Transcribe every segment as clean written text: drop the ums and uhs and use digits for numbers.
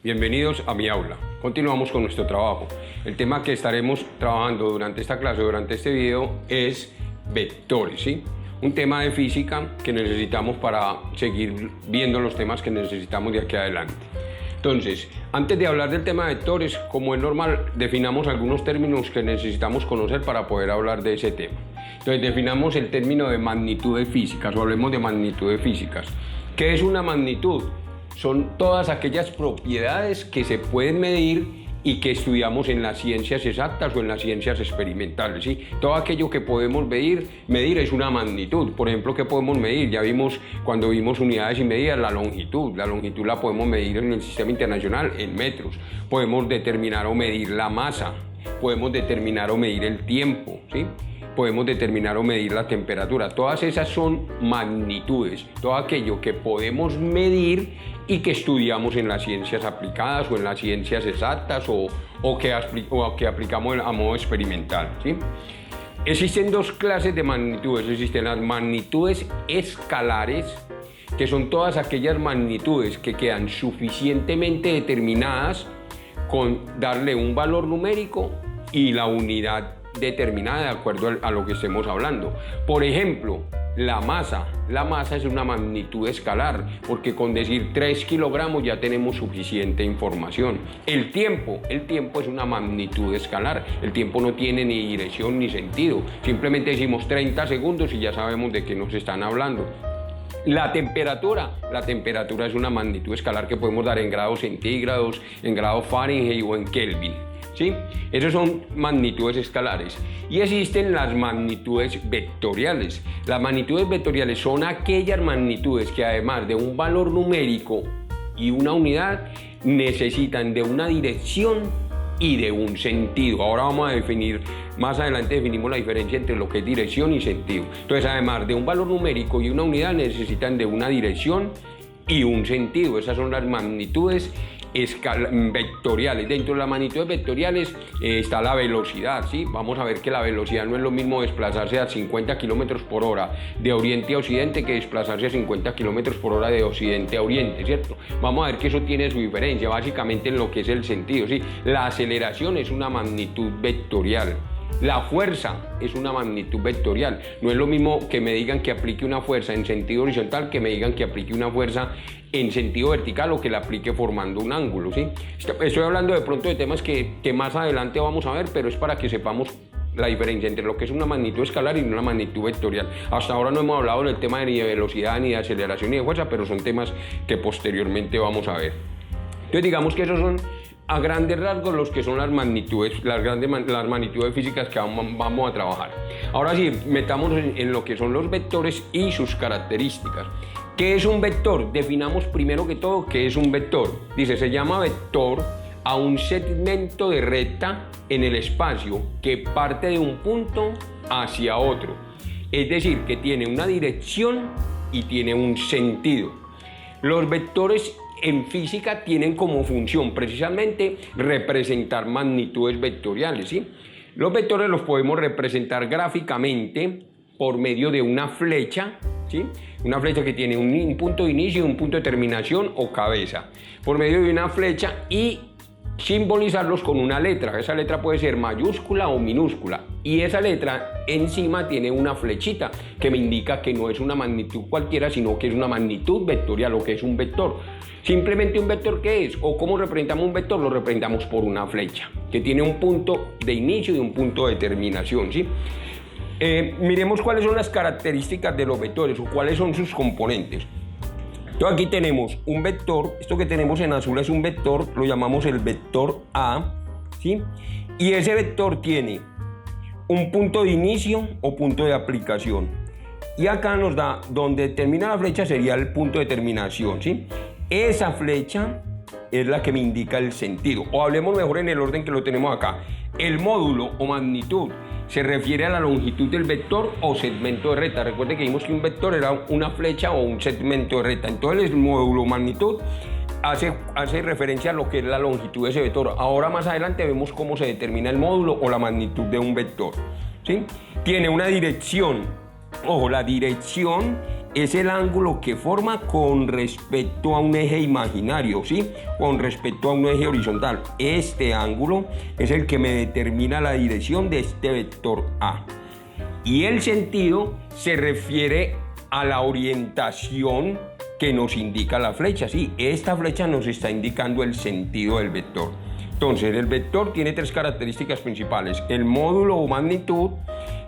Bienvenidos a mi aula. Continuamos con nuestro trabajo. El tema que estaremos trabajando durante esta clase, durante este video, es vectores, ¿sí? Un tema de física que necesitamos para seguir viendo los temas que necesitamos de aquí adelante. Entonces, antes de hablar del tema de vectores, como es normal, definamos algunos términos que necesitamos conocer para poder hablar de ese tema. Entonces, definamos el término de magnitudes físicas, o hablemos de magnitudes físicas. ¿Qué es una magnitud? Son todas aquellas propiedades que se pueden medir y que estudiamos en las ciencias exactas o en las ciencias experimentales, ¿sí? Todo aquello que podemos medir es una magnitud. Por ejemplo, ¿qué podemos medir? Ya vimos cuando vimos unidades y medidas, la longitud. La longitud la podemos medir en el sistema internacional en metros. Podemos determinar o medir la masa. Podemos determinar o medir el tiempo, ¿sí? Podemos determinar o medir la temperatura. Todas esas son magnitudes. Todo aquello que podemos medir y que estudiamos en las ciencias aplicadas o en las ciencias exactas o que aplicamos a modo experimental, ¿sí? Existen dos clases de magnitudes. Existen las magnitudes escalares, que son todas aquellas magnitudes que quedan suficientemente determinadas con darle un valor numérico y la unidad determinada de acuerdo a lo que estemos hablando. Por ejemplo, la masa es una magnitud escalar, porque con decir 3 kilogramos ya tenemos suficiente información. El tiempo es una magnitud escalar. El tiempo no tiene ni dirección ni sentido. Simplemente decimos 30 segundos y ya sabemos de qué nos están hablando. La temperatura es una magnitud escalar que podemos dar en grados centígrados, en grados Fahrenheit o en Kelvin, ¿sí? Esas son magnitudes escalares. Y existen las magnitudes vectoriales. Las magnitudes vectoriales son aquellas magnitudes que además de un valor numérico y una unidad, necesitan de una dirección y de un sentido. Ahora vamos a definir, más adelante definimos la diferencia entre lo que es dirección y sentido. Entonces, además de un valor numérico y una unidad, necesitan de una dirección y un sentido. Esas son las magnitudes vectoriales. Dentro de las magnitudes vectoriales está la velocidad, ¿sí? Vamos a ver que la velocidad no es lo mismo desplazarse a 50 kilómetros por hora de oriente a occidente que desplazarse a 50 kilómetros por hora de occidente a oriente, ¿cierto? Vamos a ver que eso tiene su diferencia básicamente en lo que es el sentido, ¿sí? La aceleración es una magnitud vectorial. La fuerza es una magnitud vectorial. No es lo mismo que me digan que aplique una fuerza en sentido horizontal que me digan que aplique una fuerza en sentido vertical o que la aplique formando un ángulo, ¿sí? Estoy hablando de pronto de temas que más adelante vamos a ver, pero es para que sepamos la diferencia entre lo que es una magnitud escalar y una magnitud vectorial. Hasta ahora no hemos hablado del tema ni de velocidad, ni de aceleración, ni de fuerza, pero son temas que posteriormente vamos a ver. Entonces digamos que esos son a grandes rasgos los que son las magnitudes, las magnitudes físicas que vamos a trabajar. Ahora sí, metamos en lo que son los vectores y sus características. ¿Qué es un vector? Definamos primero que todo qué es un vector. Dice, se llama vector a un segmento de recta en el espacio que parte de un punto hacia otro. Es decir, que tiene una dirección y tiene un sentido. Los vectores en física tienen como función precisamente representar magnitudes vectoriales, ¿sí? Los vectores los podemos representar gráficamente por medio de una flecha, ¿sí? Una flecha que tiene un punto de inicio, un punto de terminación o cabeza. Por medio de una flecha y simbolizarlos con una letra. Esa letra puede ser mayúscula o minúscula. Y esa letra encima tiene una flechita que me indica que no es una magnitud cualquiera, sino que es una magnitud vectorial o que es un vector. Simplemente un vector, ¿qué es? ¿O cómo representamos un vector? Lo representamos por una flecha que tiene un punto de inicio y un punto de terminación, ¿sí? Miremos cuáles son las características de los vectores o cuáles son sus componentes. Entonces aquí tenemos un vector, esto que tenemos en azul es un vector, lo llamamos el vector A, ¿sí? Y ese vector tiene un punto de inicio o punto de aplicación. Y acá nos da, donde termina la flecha sería el punto de terminación, ¿sí? Esa flecha es la que me indica el sentido. O hablemos mejor en el orden que lo tenemos acá. El módulo o magnitud se refiere a la longitud del vector o segmento de recta. Recuerden que vimos que un vector era una flecha o un segmento de recta. Entonces el módulo o magnitud hace referencia a lo que es la longitud de ese vector. Ahora más adelante vemos cómo se determina el módulo o la magnitud de un vector, ¿sí? Tiene una dirección. Ojo, la dirección es el ángulo que forma con respecto a un eje imaginario, ¿sí? Con respecto a un eje horizontal. Este ángulo es el que me determina la dirección de este vector A. Y el sentido se refiere a la orientación que nos indica la flecha. Sí, esta flecha nos está indicando el sentido del vector. Entonces, el vector tiene tres características principales. El módulo o magnitud,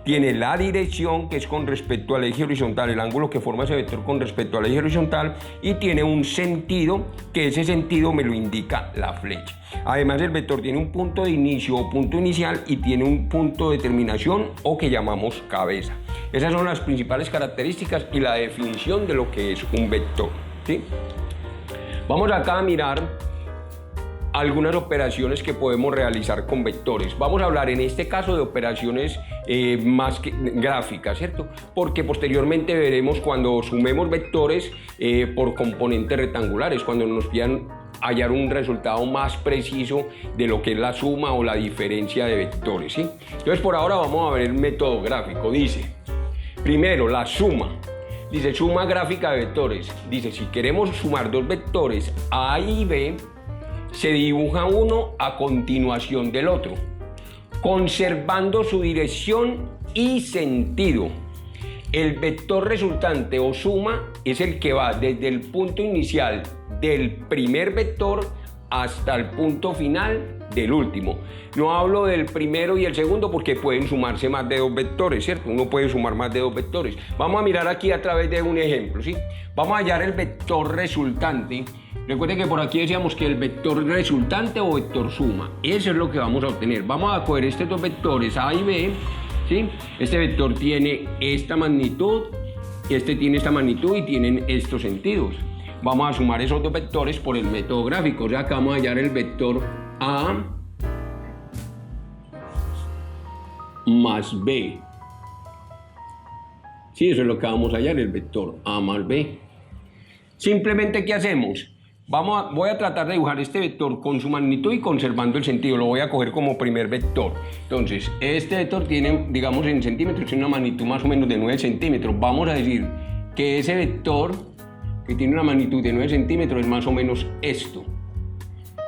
tiene la dirección, que es con respecto al eje horizontal, el ángulo que forma ese vector con respecto al eje horizontal, y tiene un sentido, que ese sentido me lo indica la flecha. Además, el vector tiene un punto de inicio o punto inicial y tiene un punto de terminación o que llamamos cabeza. Esas son las principales características y la definición de lo que es un vector, ¿sí? Vamos acá a mirar algunas operaciones que podemos realizar con vectores. Vamos a hablar en este caso de operaciones más que gráficas, ¿cierto? Porque posteriormente veremos cuando sumemos vectores por componentes rectangulares, cuando nos pidan hallar un resultado más preciso de lo que es la suma o la diferencia de vectores, ¿sí? Entonces, por ahora vamos a ver el método gráfico. Dice, primero, la suma. Dice, suma gráfica de vectores. Dice, si queremos sumar dos vectores A y B, se dibuja uno a continuación del otro, conservando su dirección y sentido. El vector resultante o suma es el que va desde el punto inicial del primer vector hasta el punto final del último. No hablo del primero y el segundo porque pueden sumarse más de dos vectores, ¿cierto? Uno puede sumar más de dos vectores. Vamos a mirar aquí a través de un ejemplo, ¿sí? Vamos a hallar el vector resultante. Recuerden que por aquí decíamos que el vector resultante o vector suma, eso es lo que vamos a obtener. Vamos a coger estos dos vectores A y B, ¿sí? Este vector tiene esta magnitud, este tiene esta magnitud y tienen estos sentidos. Vamos a sumar esos dos vectores por el método gráfico, o sea que vamos a hallar el vector A más B. Sí, eso es lo que vamos a hallar, el vector A más B. Simplemente, ¿qué hacemos? Voy a tratar de dibujar este vector con su magnitud y conservando el sentido. Lo voy a coger como primer vector. Entonces, este vector tiene, digamos en centímetros, tiene una magnitud más o menos de 9 centímetros. Vamos a decir que ese vector que tiene una magnitud de 9 centímetros es más o menos esto,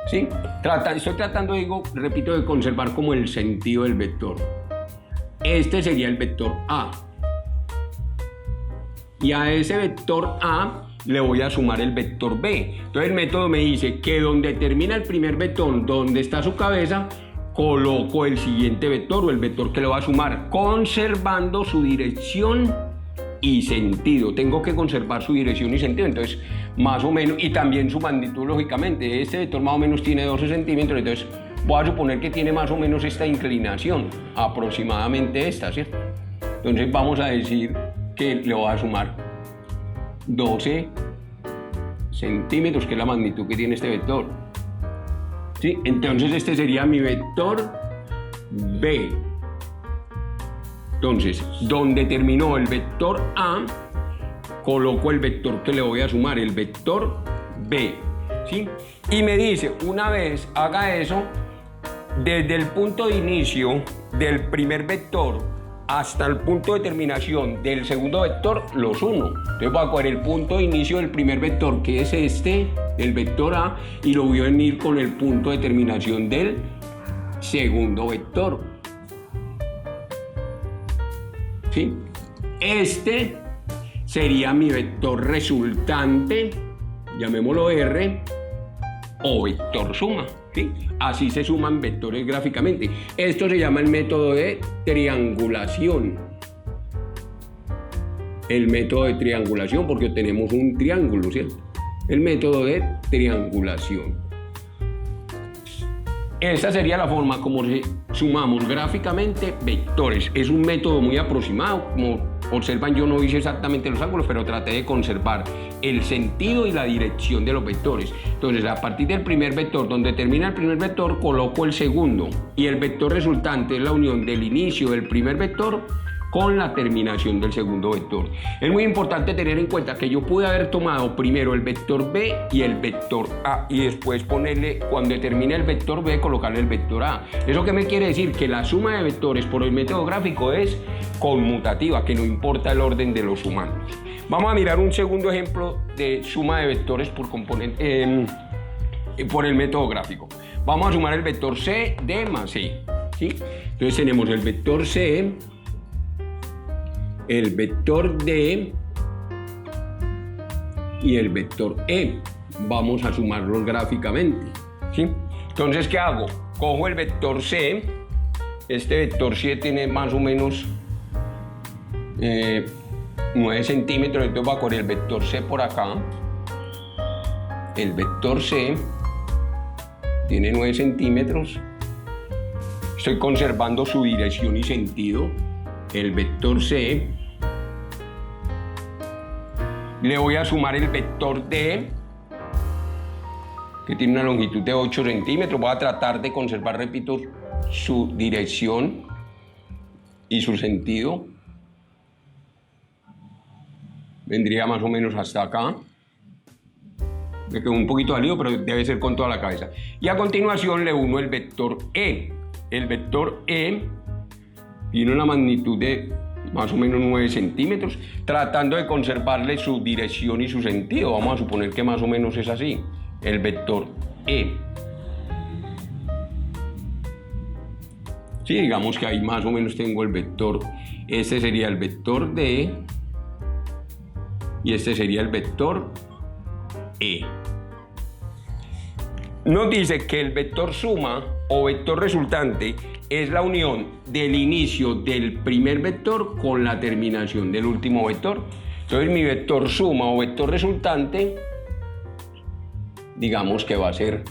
¿sí? Estoy tratando, repito, de conservar como el sentido del vector. Este sería el vector A. Y a ese vector A le voy a sumar el vector B. Entonces el método me dice que donde termina el primer vector, donde está su cabeza, coloco el siguiente vector o el vector que le va a sumar, conservando su dirección y sentido. Tengo que conservar su dirección y sentido, entonces más o menos, y también su magnitud, lógicamente. Este vector más o menos tiene 12 centímetros, entonces voy a suponer que tiene más o menos esta inclinación, aproximadamente esta, ¿cierto? Entonces vamos a decir que le voy a sumar 12 centímetros, que es la magnitud que tiene este vector, ¿sí? Entonces este sería mi vector B. Entonces, donde terminó el vector A, coloco el vector que le voy a sumar, el vector B, ¿sí? Y me dice, una vez haga eso, desde el punto de inicio del primer vector hasta el punto de terminación del segundo vector, los uno. Entonces voy a coger el punto de inicio del primer vector, que es este, el vector A, y lo voy a unir con el punto de terminación del segundo vector, ¿sí? Este sería mi vector resultante, llamémoslo R, o vector suma, ¿sí? Así se suman vectores gráficamente. Esto se llama el método de triangulación. El método de triangulación, porque tenemos un triángulo, ¿cierto? El método de triangulación. Esa sería la forma como sumamos gráficamente vectores. Es un método muy aproximado. Como observan, yo no hice exactamente los ángulos, pero traté de conservar el sentido y la dirección de los vectores. Entonces, a partir del primer vector, donde termina el primer vector, coloco el segundo. Y el vector resultante es la unión del inicio del primer vector con la terminación del segundo vector. Es muy importante tener en cuenta que yo pude haber tomado primero el vector B y el vector A y después ponerle, cuando termine el vector B, colocarle el vector A. ¿Eso qué me quiere decir? Que la suma de vectores por el método gráfico es conmutativa, que no importa el orden de los sumandos. Vamos a mirar un segundo ejemplo de suma de vectores por componente, por el método gráfico. Vamos a sumar el vector C, D más C, ¿sí? Entonces tenemos el vector C, el vector D y el vector E. Vamos a sumarlos gráficamente, ¿sí? Entonces, ¿qué hago? Cojo el vector C. Este vector C tiene más o menos 9 centímetros. Entonces voy a correr el vector C por acá. El vector C tiene 9 centímetros. Estoy conservando su dirección y sentido. El vector C. Le voy a sumar el vector D, que tiene una longitud de 8 centímetros. Voy a tratar de conservar, repito, su dirección y su sentido. Vendría más o menos hasta acá. Me quedó un poquito salido, pero debe ser con toda la cabeza. Y a continuación le uno el vector E. El vector E tiene una magnitud de más o menos 9 centímetros, tratando de conservarle su dirección y su sentido. Vamos a suponer que más o menos es así. El vector E. Sí, digamos que ahí más o menos tengo el vector. Este sería el vector D y este sería el vector E. Nos dice que el vector suma o vector resultante es la unión del inicio del primer vector con la terminación del último vector. Entonces mi vector suma o vector resultante, digamos que va a ser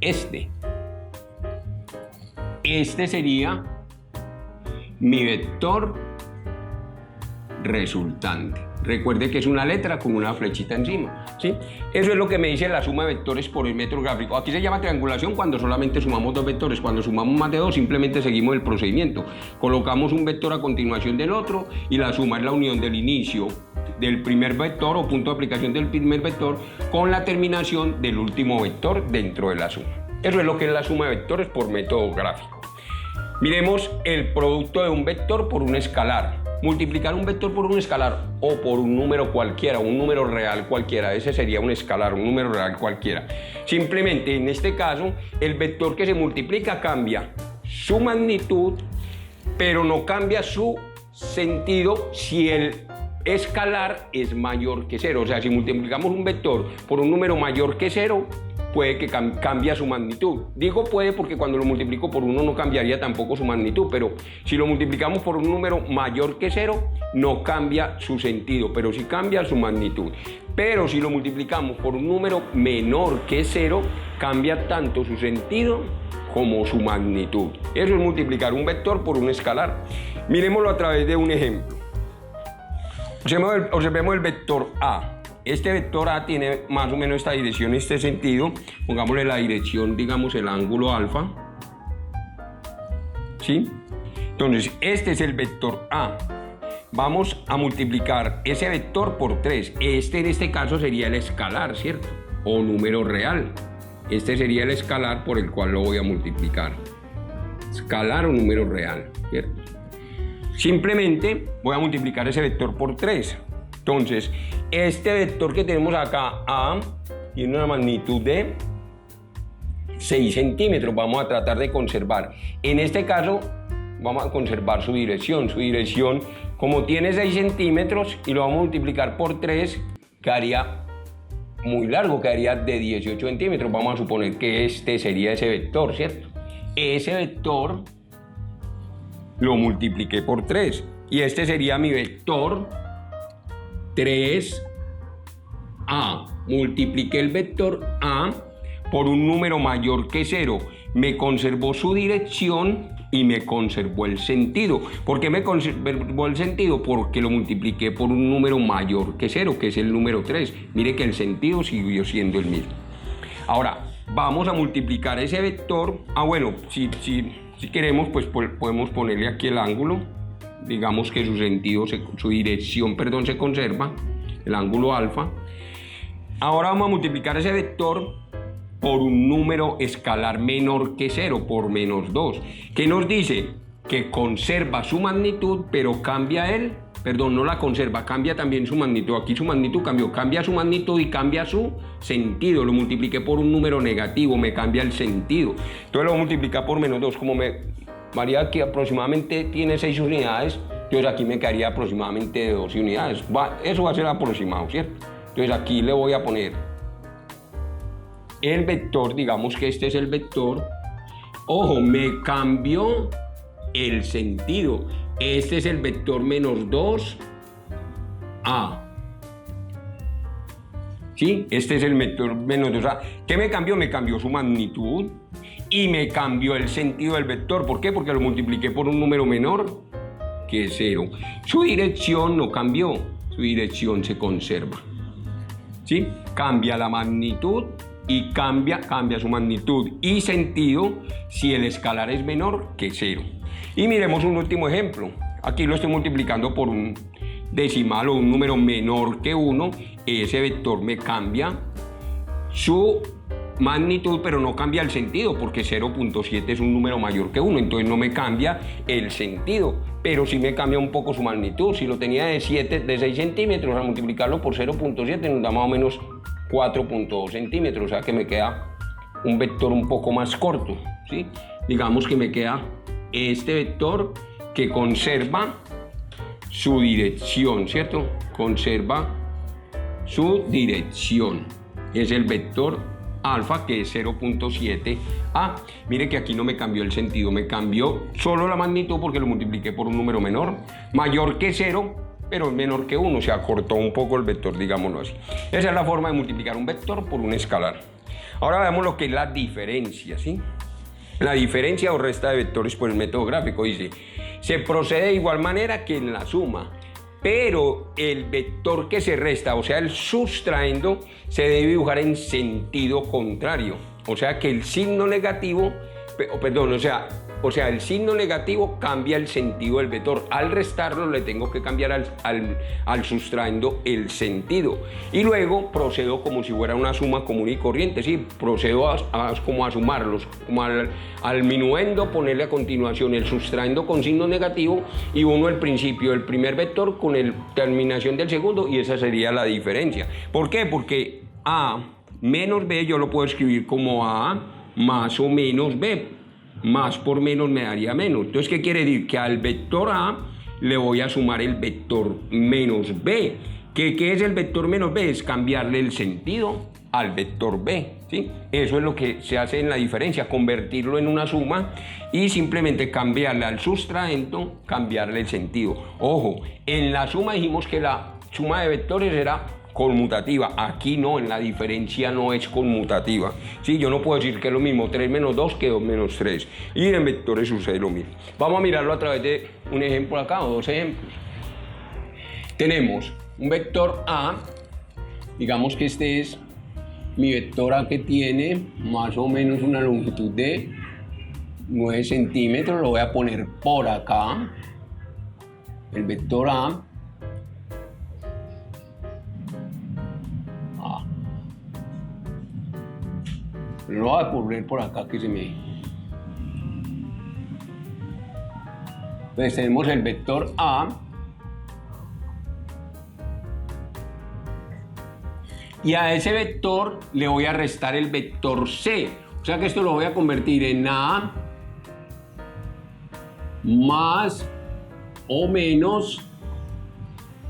este. Este sería mi vector resultante. Recuerde que es una letra con una flechita encima, ¿sí? Eso es lo que me dice la suma de vectores por el método gráfico. Aquí se llama triangulación cuando solamente sumamos dos vectores. Cuando sumamos más de dos, simplemente seguimos el procedimiento. Colocamos un vector a continuación del otro y la suma es la unión del inicio del primer vector o punto de aplicación del primer vector con la terminación del último vector dentro de la suma. Eso es lo que es la suma de vectores por método gráfico. Miremos el producto de un vector por un escalar. Multiplicar un vector por un escalar o por un número cualquiera, un número real cualquiera, ese sería un escalar, un número real cualquiera. Simplemente en este caso, el vector que se multiplica cambia su magnitud, pero no cambia su sentido si el escalar es mayor que 0. O sea, si multiplicamos un vector por un número mayor que 0, puede que cambie su magnitud. Digo puede porque cuando lo multiplico por 1 no cambiaría tampoco su magnitud, pero si lo multiplicamos por un número mayor que 0, no cambia su sentido, pero sí cambia su magnitud. Pero si lo multiplicamos por un número menor que 0, cambia tanto su sentido como su magnitud. Eso es multiplicar un vector por un escalar. Miremoslo a través de un ejemplo. Observemos el vector A. Este vector A tiene más o menos esta dirección, este sentido. Pongámosle la dirección, digamos, el ángulo alfa. ¿Sí? Entonces, este es el vector A. Vamos a multiplicar ese vector por 3. Este, en este caso, sería el escalar, ¿cierto? O número real. Este sería el escalar por el cual lo voy a multiplicar. Escalar o número real, ¿cierto? Simplemente voy a multiplicar ese vector por 3. Entonces, este vector que tenemos acá, A, tiene una magnitud de 6 centímetros. Vamos a tratar de conservar. En este caso, vamos a conservar su dirección. Su dirección, como tiene 6 centímetros y lo vamos a multiplicar por 3, quedaría muy largo, quedaría de 18 centímetros. Vamos a suponer que este sería ese vector, ¿cierto? Ese vector lo multipliqué por 3 y este sería mi vector 3A. Multipliqué el vector A por un número mayor que 0. Me conservó su dirección y me conservó el sentido. ¿Por qué me conservó el sentido? Porque lo multipliqué por un número mayor que 0, que es el número 3. Mire que el sentido siguió siendo el mismo. Ahora, vamos a multiplicar ese vector. Bueno, si queremos, pues podemos ponerle aquí el ángulo. Digamos que su sentido, su dirección, perdón, se conserva, el ángulo alfa. Ahora vamos a multiplicar ese vector por un número escalar menor que 0, por menos 2. ¿Qué nos dice? Que conserva su magnitud, pero cambia el perdón, no la conserva, cambia también su magnitud. Aquí su magnitud cambió, cambia su magnitud y cambia su sentido. Lo multipliqué por un número negativo, me cambia el sentido. Entonces lo voy a multiplicar por menos 2, como María aquí aproximadamente tiene 6 unidades, entonces aquí me quedaría aproximadamente de 12 unidades. Eso va a ser aproximado, ¿cierto? Entonces aquí le voy a poner el vector, digamos que este es el vector. Ojo, me cambió el sentido. Este es el vector menos 2a. ¿Sí? Este es el vector menos 2a. ¿Qué me cambió? Me cambió su magnitud y me cambió el sentido del vector. ¿Por qué? Porque lo multipliqué por un número menor que 0. Su dirección no cambió, su dirección se conserva. ¿Sí? Cambia la magnitud y cambia su magnitud y sentido si el escalar es menor que 0. Y miremos un último ejemplo. Aquí lo estoy multiplicando por un decimal o un número menor que 1. Ese vector me cambia su magnitud, pero no cambia el sentido, porque 0.7 es un número mayor que 1, entonces no me cambia el sentido, pero sí me cambia un poco su magnitud. Si lo tenía de 6 centímetros, al multiplicarlo por 0.7 nos da más o menos 4.2 centímetros, o sea que me queda un vector un poco más corto, ¿sí? Digamos que me queda este vector que conserva su dirección, ¿cierto? Conserva su dirección. Es el vector alfa, que es 0.7a. Mire que aquí no me cambió el sentido, me cambió solo la magnitud porque lo multipliqué por un número menor, mayor que 0, pero menor que 1, se acortó un poco el vector, digámoslo así. Esa es la forma de multiplicar un vector por un escalar. Ahora veamos lo que es la diferencia, ¿sí? La diferencia o resta de vectores por el método gráfico. Dice, se procede de igual manera que en la suma, pero el vector que se resta, o sea, el sustraendo, se debe dibujar en sentido contrario. O sea que el signo negativo, perdón, o sea, el signo negativo cambia el sentido del vector. Al restarlo le tengo que cambiar al sustraendo el sentido. Y luego procedo como si fuera una suma común y corriente, ¿sí? Procedo como a sumarlos, como al minuendo ponerle a continuación el sustraendo con signo negativo y uno el principio del primer vector con el terminación del segundo, y esa sería la diferencia. ¿Por qué? Porque a menos b yo lo puedo escribir como a más o menos b. Más por menos me daría menos. Entonces, ¿qué quiere decir? Que al vector A le voy a sumar el vector menos B. ¿Qué es el vector menos B? Es cambiarle el sentido al vector B, ¿sí? Eso es lo que se hace en la diferencia, convertirlo en una suma y simplemente cambiarle al sustraendo, cambiarle el sentido. Ojo, en la suma dijimos que la suma de vectores era conmutativa. Aquí no, en la diferencia no es conmutativa, ¿sí? Yo no puedo decir que es lo mismo 3 menos 2 que 2 menos 3. Y en vectores sucede lo mismo. Vamos a mirarlo a través de un ejemplo acá, o dos ejemplos. Tenemos un vector A, digamos que este es mi vector A, que tiene más o menos una longitud de 9 centímetros. Lo voy a poner por acá, el vector A. Lo voy a poner por acá que se me... Entonces tenemos el vector A y a ese vector le voy a restar el vector C. O sea que esto lo voy a convertir en A más o menos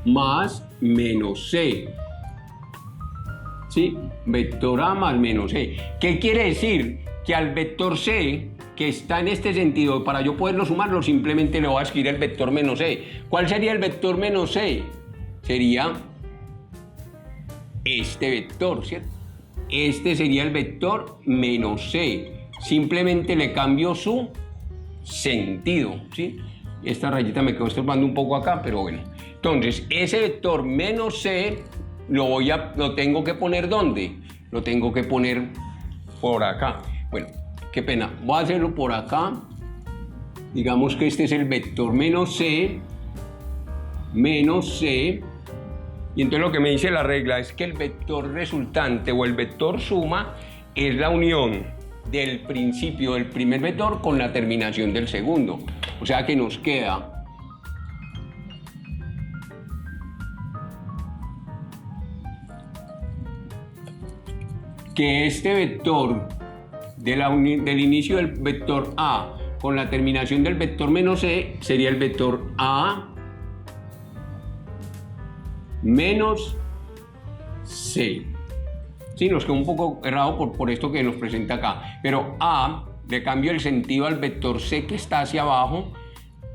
más menos C. ¿Sí? Vector A más menos C. ¿Qué quiere decir? Que al vector C, que está en este sentido, para yo poderlo sumarlo, simplemente le voy a escribir el vector menos C. ¿Cuál sería el vector menos C? Sería este vector, ¿cierto? Este sería el vector menos C. Simplemente le cambio su sentido, ¿sí? Esta rayita me quedó estorbando un poco acá, pero bueno. Entonces, ese vector menos C lo tengo que poner ¿dónde? Lo tengo que poner por acá. Bueno, qué pena, voy a hacerlo por acá. Digamos que este es el vector menos C, y entonces lo que me dice la regla es que el vector resultante o el vector suma es la unión del principio del primer vector con la terminación del segundo. O sea que nos queda que este vector del inicio del vector A con la terminación del vector menos E sería el vector A menos C. Sí, nos quedó un poco errado por esto que nos presenta acá, pero A le cambio el sentido al vector C que está hacia abajo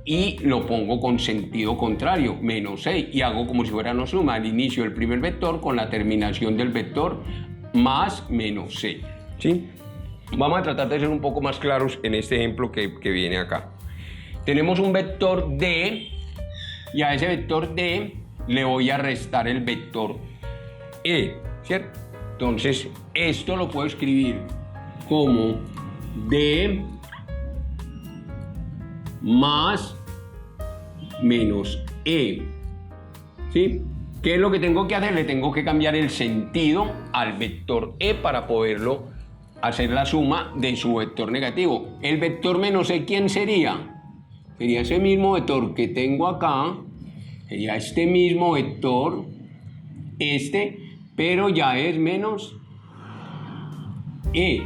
y lo pongo con sentido contrario, menos C, y hago como si fuera una suma, el inicio del primer vector con la terminación del vector más menos C. ¿Sí? Vamos a tratar de ser un poco más claros en este ejemplo que viene acá. Tenemos un vector D y a ese vector D le voy a restar el vector E, ¿cierto? Entonces, esto lo puedo escribir como D más menos E, ¿sí? ¿Qué es lo que tengo que hacer? Le tengo que cambiar el sentido al vector E para poderlo hacer la suma de su vector negativo. El vector menos E, ¿quién sería? Sería ese mismo vector que tengo acá, sería este mismo vector, pero ya es menos E,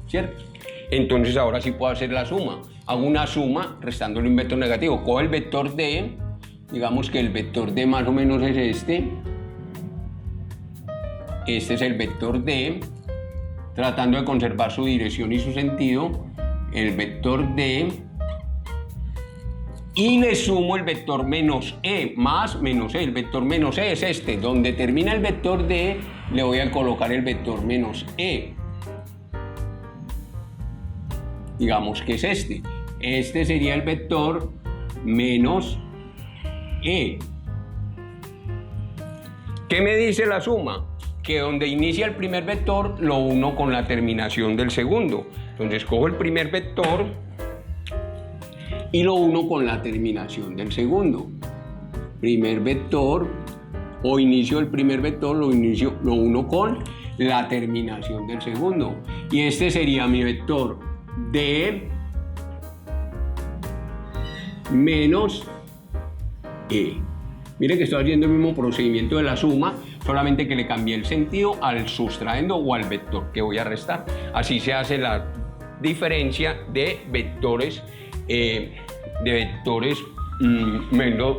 ¿cierto? Entonces ahora sí puedo hacer la suma. Hago una suma restándole un vector negativo. Cojo el vector D, digamos que el vector D más o menos es este. Este es el vector D, tratando de conservar su dirección y su sentido. El vector D. Y le sumo el vector menos E, más menos E. El vector menos E es este. Donde termina el vector D, le voy a colocar el vector menos E. Digamos que es este. Este sería el vector menos E. ¿Qué me dice la suma? Que donde inicia el primer vector, lo uno con la terminación del segundo. Entonces cojo el primer vector y lo uno con la terminación del segundo. Primer vector o inicio del primer vector, lo uno con la terminación del segundo. Y este sería mi vector D menos E. Miren que estoy haciendo el mismo procedimiento de la suma, solamente que le cambié el sentido al sustrayendo o al vector que voy a restar. Así se hace la diferencia de vectores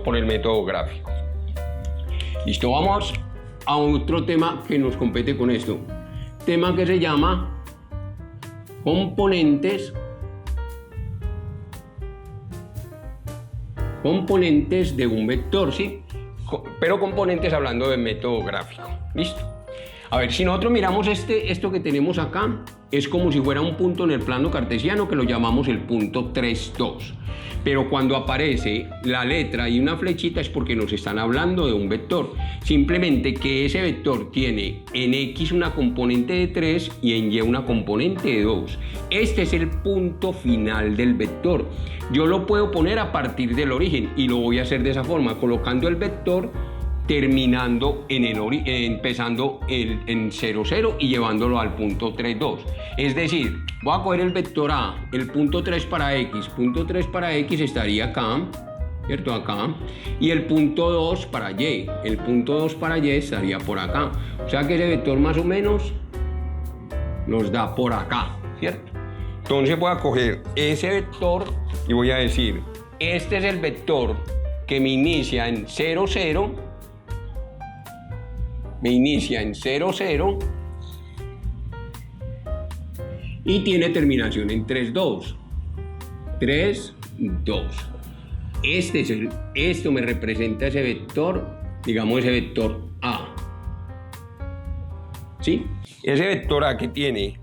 por el método gráfico. Listo, vamos a otro tema que nos compete con esto. Tema que se llama componentes de un vector, ¿sí? Pero componentes hablando de método gráfico. Listo. A ver, si nosotros miramos esto que tenemos acá, es como si fuera un punto en el plano cartesiano que lo llamamos el punto 3, 2. Pero cuando aparece la letra y una flechita es porque nos están hablando de un vector. Simplemente que ese vector tiene en X una componente de 3 y en Y una componente de 2. Este es el punto final del vector. Yo lo puedo poner a partir del origen y lo voy a hacer de esa forma, colocando el vector terminando empezando en 0, 0 y llevándolo al punto 3, 2. Es decir, voy a coger el vector A, el punto 3 para X, punto 3 para X estaría acá, ¿cierto? Acá. Y el punto 2 para Y, el punto 2 para Y estaría por acá. O sea que ese vector más o menos nos da por acá, ¿cierto? Entonces voy a coger ese vector y voy a decir, este es el vector que me inicia en 0, 0, me inicia en 0, 0 y tiene terminación en 3, 2. 3, 2. Esto me representa ese vector, digamos ese vector A. ¿Sí? Ese vector A que tiene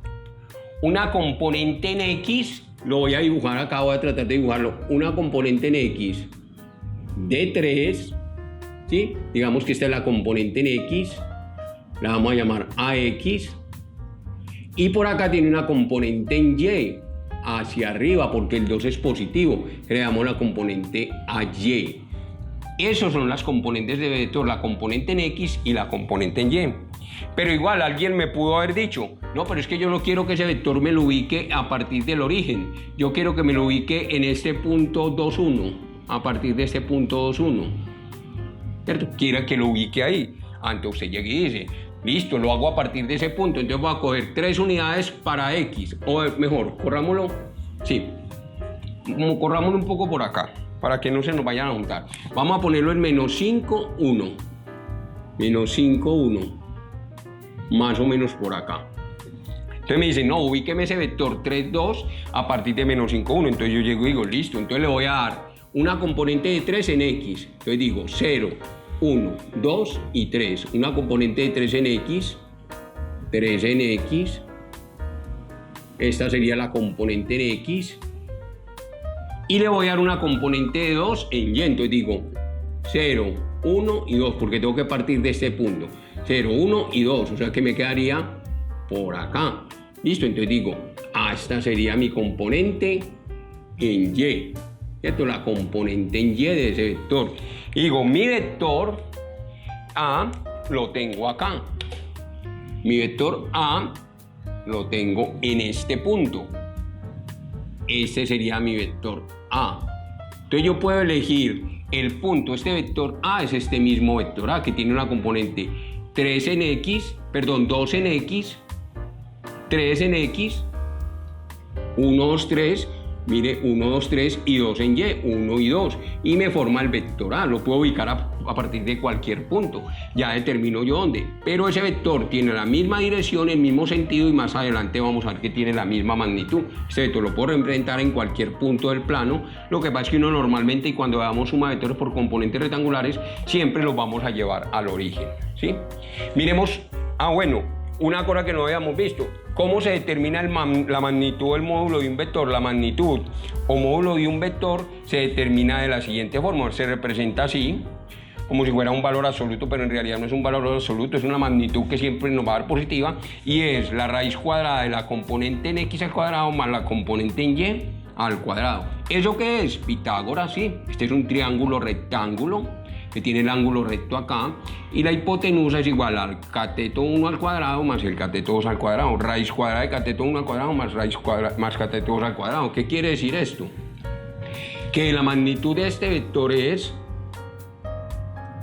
una componente en X, lo voy a dibujar acá, voy a tratar de dibujarlo, una componente en X de 3, ¿sí? Digamos que esta es la componente en X, la vamos a llamar AX, y por acá tiene una componente en Y, hacia arriba, porque el 2 es positivo, creamos la componente AY. Esas son las componentes de vector, la componente en X y la componente en Y. Pero igual alguien me pudo haber dicho, no, pero es que yo no quiero que ese vector me lo ubique a partir del origen, yo quiero que me lo ubique en este punto 2, 1, a partir de este punto 2, 1, ¿cierto? Quiera que lo ubique ahí. Antes usted llega y dice, Listo, lo hago a partir de ese punto. Entonces voy a coger 3 unidades para X. O mejor, corrámoslo. Sí, corrámoslo un poco por acá, para que no se nos vayan a juntar. Vamos a ponerlo en menos 5, 1. Menos 5, 1. Más o menos por acá. Entonces me dicen, no, ubíqueme ese vector 3, 2 a partir de menos 5, 1. Entonces yo llego y digo, listo. Entonces le voy a dar una componente de 3 en X. Entonces digo 0, 1, 2 y 3. Una componente de 3 en X. 3 en X. Esta sería la componente en X. Y le voy a dar una componente de 2 en Y. Entonces digo 0, 1 y 2, porque tengo que partir de este punto. 0, 1 y 2, o sea que me quedaría por acá. Listo, entonces digo, esta sería mi componente en Y. ¿Cierto? La componente en Y de ese vector. Y digo, mi vector A lo tengo acá. Mi vector A lo tengo en este punto. Este sería mi vector A. Entonces yo puedo elegir el punto. Este vector A es este mismo vector A que tiene una componente 3 en X, perdón, 2 en X, 3 en X, 1, 2, 3, mire, 1, 2, 3 y 2 en Y, 1 y 2. Y me forma el vector A. Lo puedo ubicar a partir de cualquier punto. Ya determino yo dónde. Pero ese vector tiene la misma dirección, el mismo sentido y más adelante vamos a ver que tiene la misma magnitud. Este vector lo puedo representar en cualquier punto del plano. Lo que pasa es que uno normalmente, y cuando damos suma de vectores por componentes rectangulares, siempre los vamos a llevar al origen, ¿sí? Miremos, bueno, una cosa que no habíamos visto. ¿Cómo se determina la magnitud del módulo de un vector? La magnitud o módulo de un vector se determina de la siguiente forma. Se representa así, como si fuera un valor absoluto, pero en realidad no es un valor absoluto, es una magnitud que siempre nos va a dar positiva y es la raíz cuadrada de la componente en X al cuadrado más la componente en Y al cuadrado. ¿Eso qué es? Pitágoras, sí. Este es un triángulo rectángulo que tiene el ángulo recto acá, y la hipotenusa es igual al cateto 1 al cuadrado más el cateto 2 al cuadrado, raíz cuadrada de cateto 1 al cuadrado más raíz cuadrada más cateto 2 al cuadrado. ¿Qué quiere decir esto? Que la magnitud de este vector es,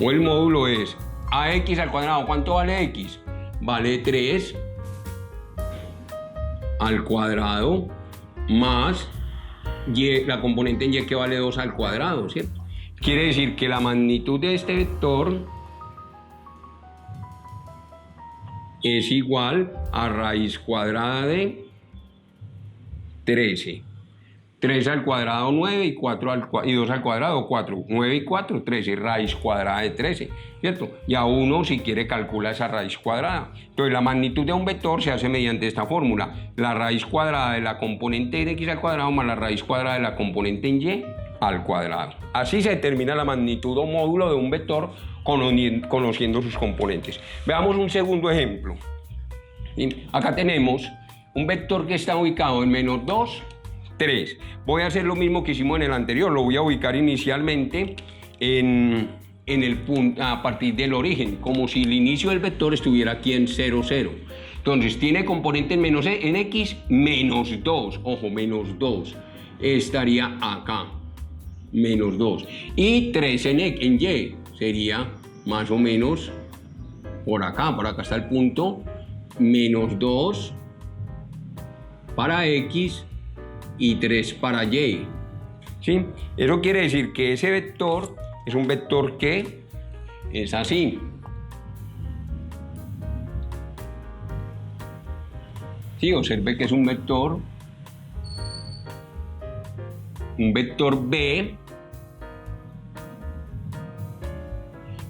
o el módulo es, ax al cuadrado. ¿Cuánto vale x? Vale 3 al cuadrado más y, la componente en y que vale 2 al cuadrado, ¿cierto? Quiere decir que la magnitud de este vector es igual a raíz cuadrada de 13. 3 al cuadrado 9 y 2 al cuadrado 4. 9 y 4, 13. Raíz cuadrada de 13, ¿cierto? Y a uno, si quiere, calcula esa raíz cuadrada. Entonces, la magnitud de un vector se hace mediante esta fórmula. La raíz cuadrada de la componente en x al cuadrado más la raíz cuadrada de la componente en y al cuadrado. Así se determina la magnitud o módulo de un vector conociendo sus componentes. Veamos un segundo ejemplo. Acá tenemos un vector que está ubicado en menos 2, 3. Voy a hacer lo mismo que hicimos en el anterior. Lo voy a ubicar inicialmente en el punto, a partir del origen, como si el inicio del vector estuviera aquí en 0, 0. Entonces tiene componente en menos en x menos 2. Ojo, menos 2. Estaría acá. Menos 2 y 3 en y sería más o menos por acá está el punto, menos 2 para x y 3 para y, ¿sí? Eso quiere decir que ese vector es un vector que es así, ¿sí? Observe que es un vector B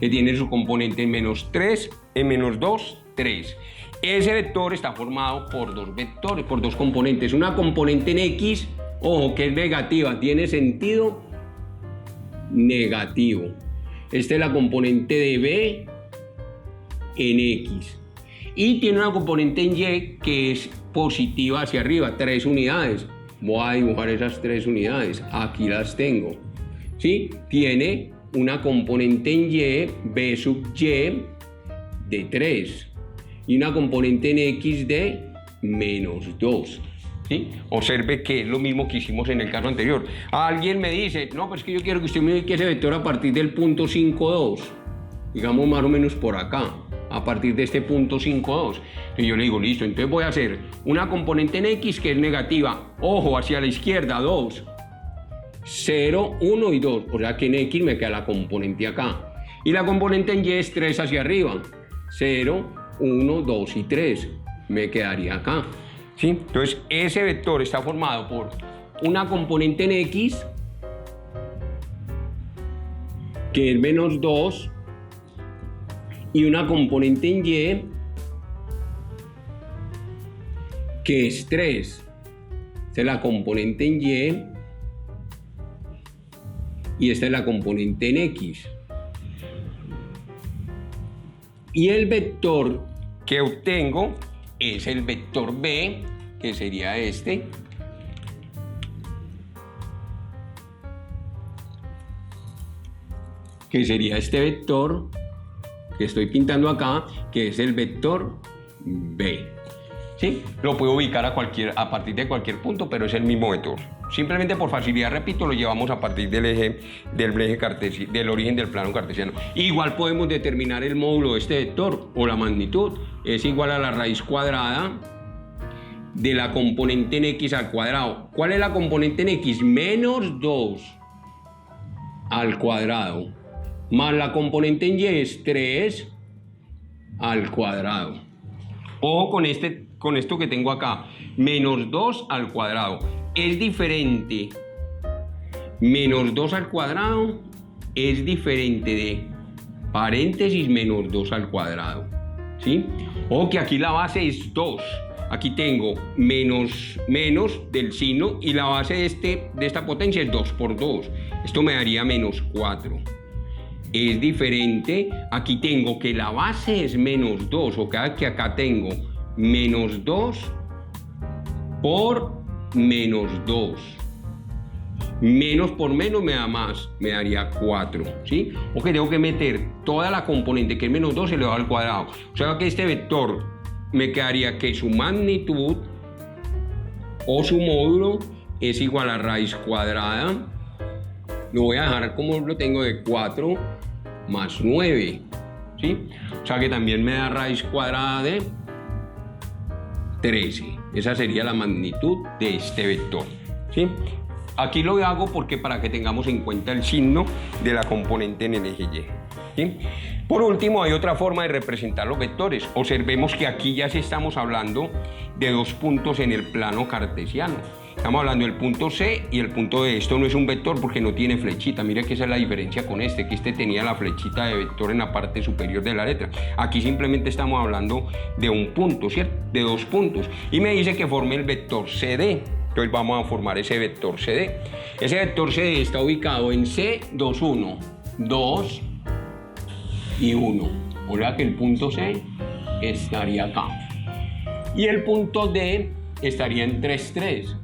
que tiene su componente en menos 3, en menos 2, 3. Ese vector está formado por dos vectores, por dos componentes. Una componente en X, ojo, que es negativa, tiene sentido negativo. Esta es la componente de B en X. Y tiene una componente en Y que es positiva hacia arriba, 3 unidades. Voy a dibujar esas 3 unidades, aquí las tengo, ¿sí? Tiene una componente en Y, B sub Y, de 3, y una componente en X de menos 2, ¿sí? Observe que es lo mismo que hicimos en el caso anterior. Alguien me dice, no, pues que yo quiero que usted me ubique ese vector a partir del punto 5, 2, digamos más o menos por acá. a partir de este punto 5, 2. Entonces yo le digo, listo, entonces voy a hacer una componente en X que es negativa. Ojo, hacia la izquierda, 2. 0, 1 y 2. O sea que en X me queda la componente acá. Y la componente en Y es 3 hacia arriba. 0, 1, 2 y 3. Me quedaría acá. ¿Sí? Entonces ese vector está formado por una componente en X, que es menos 2, y una componente en Y, que es 3. Esta es la componente en y esta es la componente en X. Y el vector que obtengo es el vector B, que sería este. Que sería este vector que estoy pintando acá, que es el vector B. ¿Sí? Lo puedo ubicar a partir de cualquier punto, pero es el mismo vector. Simplemente por facilidad, repito, lo llevamos a partir del eje cartesiano, del origen del plano cartesiano. Igual podemos determinar el módulo de este vector o la magnitud. Es igual a la raíz cuadrada de la componente en X al cuadrado. ¿Cuál es la componente en X? Menos 2 al cuadrado. Más la componente en Y es 3 al cuadrado. Ojo con esto que tengo acá. Menos 2 al cuadrado. Es diferente. Menos 2 al cuadrado es diferente de paréntesis menos 2 al cuadrado. ¿Sí? Ojo que aquí la base es 2. Aquí tengo menos del signo y la base de esta potencia es 2 por 2. Esto me daría menos 4. Es diferente, aquí tengo que la base es menos 2, o sea que acá tengo menos 2 por menos 2. Menos por menos me da más, me daría 4, ¿sí? O que tengo que meter toda la componente que es menos 2 elevado al cuadrado. O sea que este vector me quedaría que su magnitud o su módulo es igual a raíz cuadrada. Lo voy a dejar como lo tengo de 4 más 9, ¿sí? O sea que también me da raíz cuadrada de 13. Esa sería la magnitud de este vector, ¿sí? Aquí lo hago porque para que tengamos en cuenta el signo de la componente en el eje Y, ¿sí? Por último, hay otra forma de representar los vectores. Observemos que aquí ya sí estamos hablando de dos puntos en el plano cartesiano. Estamos hablando del punto C y el punto D. Esto no es un vector porque no tiene flechita. Mira que esa es la diferencia con que este tenía la flechita de vector en la parte superior de la letra. Aquí simplemente estamos hablando de un punto, ¿cierto? De dos puntos. Y me dice que forme el vector CD. Entonces vamos a formar ese vector CD. Ese vector CD está ubicado en C, 2, 1. 2 y 1. O sea que el punto C estaría acá. Y el punto D estaría en 3, 3.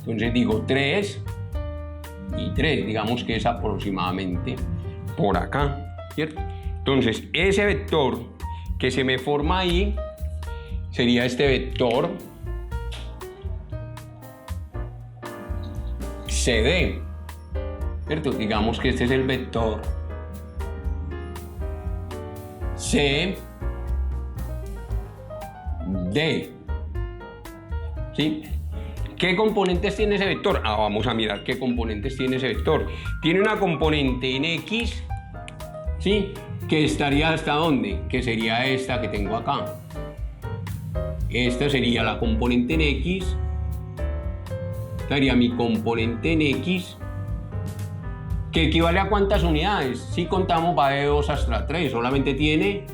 Entonces digo 3 y 3, digamos que es aproximadamente por acá, ¿cierto? Entonces ese vector que se me forma ahí sería este vector CD, ¿cierto? Digamos que este es el vector CD, ¿sí? ¿Qué componentes tiene ese vector? Vamos a mirar qué componentes tiene ese vector. Tiene una componente en X, ¿sí? Que estaría ¿hasta dónde? Que sería esta que tengo acá. Esta sería la componente en X. Estaría mi componente en X, que equivale a ¿cuántas unidades? Si contamos va de 2 hasta 3, solamente tiene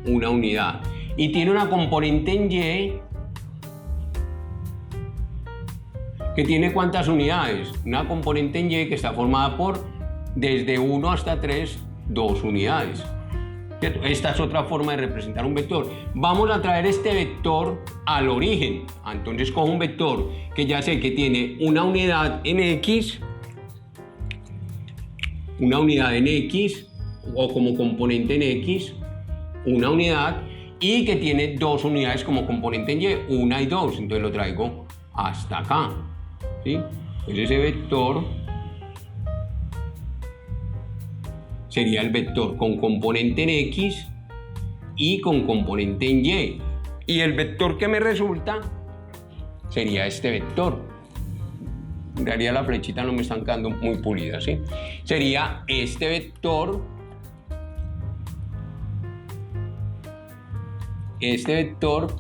una unidad. Y tiene una componente en Y, que tiene ¿cuántas unidades? Una componente en Y que está formada por desde 1 hasta 3, 2 unidades. ¿Cierto? Esta es otra forma de representar un vector. Vamos a traer este vector al origen. Entonces cojo un vector que ya sé que tiene una unidad en X, una unidad en X, o como componente en X, una unidad, y que tiene 2 unidades como componente en Y, 1 y 2. Entonces lo traigo hasta acá, ¿sí? Entonces ese vector sería el vector con componente en X y con componente en y. Y el vector que me resulta sería este vector. En realidad la flechita no me están quedando muy pulida, ¿sí? Sería este vector. Este vector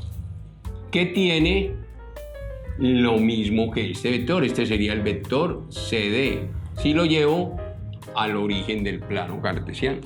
que tiene lo mismo que este vector. Este sería el vector CD. Si lo llevo al origen del plano cartesiano.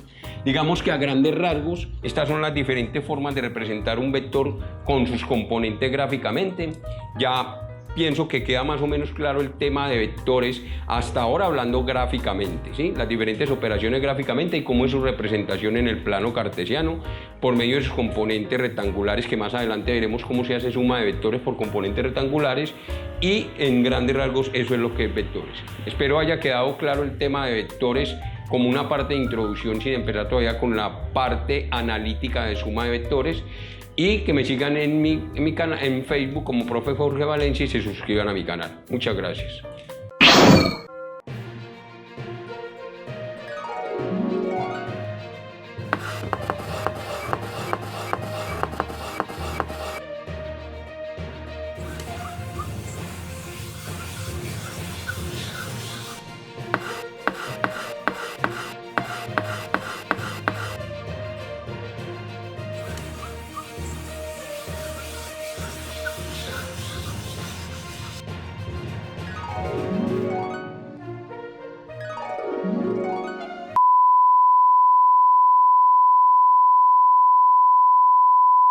Digamos que a grandes rasgos, estas son las diferentes formas de representar un vector con sus componentes gráficamente. Ya pienso que queda más o menos claro el tema de vectores hasta ahora hablando gráficamente, ¿sí? Las diferentes operaciones gráficamente y cómo es su representación en el plano cartesiano por medio de sus componentes rectangulares, que más adelante veremos cómo se hace suma de vectores por componentes rectangulares, y en grandes rasgos eso es lo que es vectores. Espero haya quedado claro el tema de vectores como una parte de introducción sin empezar todavía con la parte analítica de suma de vectores, y que me sigan en mi canal en Facebook como Profe Jorge Valencia y se suscriban a mi canal. Muchas gracias.